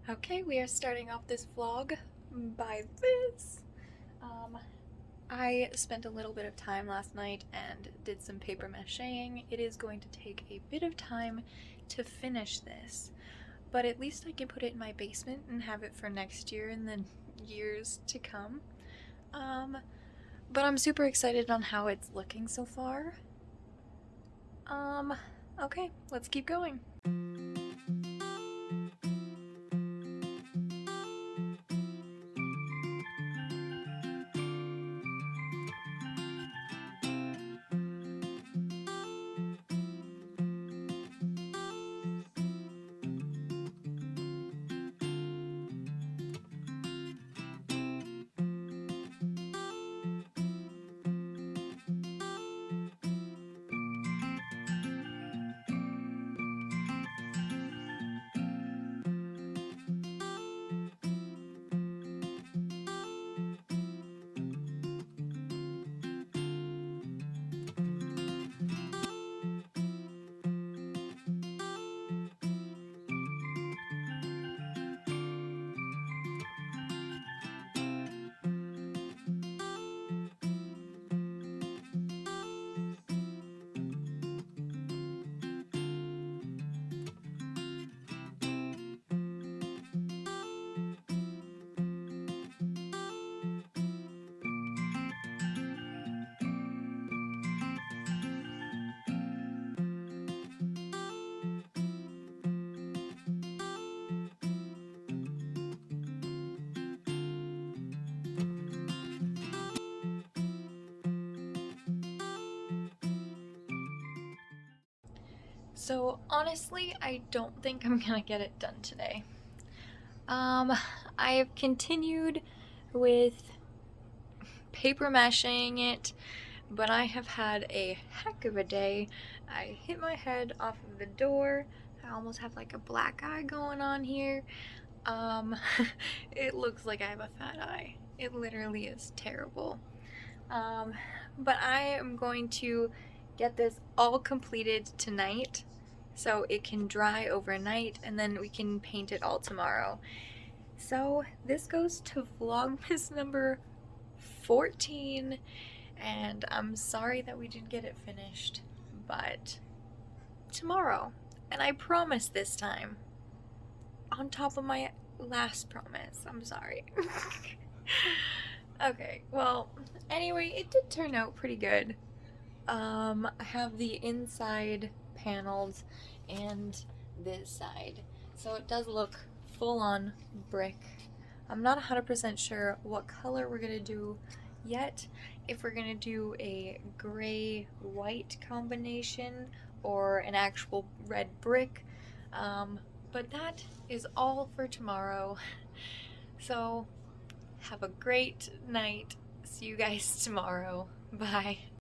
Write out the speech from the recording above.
Okay, we are starting off this vlog by this. I spent a little bit of time last night and did some paper macheing. It is going to take a bit of time to finish this, but at least I can put it in my basement and have it for next year and the years to come. But I'm super excited on how it's looking so far. Okay, let's keep going. So honestly, I don't think I'm gonna get it done today. I have continued with paper mashing it, but I have had a heck of a day. I hit my head off of the door. I almost have like a black eye going on here. It looks like I have a fat eye. It literally is terrible. But I am going to get this all completed tonight so it can dry overnight and then we can paint it all tomorrow. So this goes to Vlogmas number 14, and I'm sorry that we didn't get it finished, but tomorrow. And I promise this time, on top of my last promise. I'm sorry. Okay, well, anyway, it did turn out pretty good. I have the inside panels and this side, so it does look full-on brick. I'm not 100% sure what color we're gonna do yet, if we're gonna do a gray-white combination or an actual red brick, but that is all for tomorrow. So have a great night. See you guys tomorrow. Bye.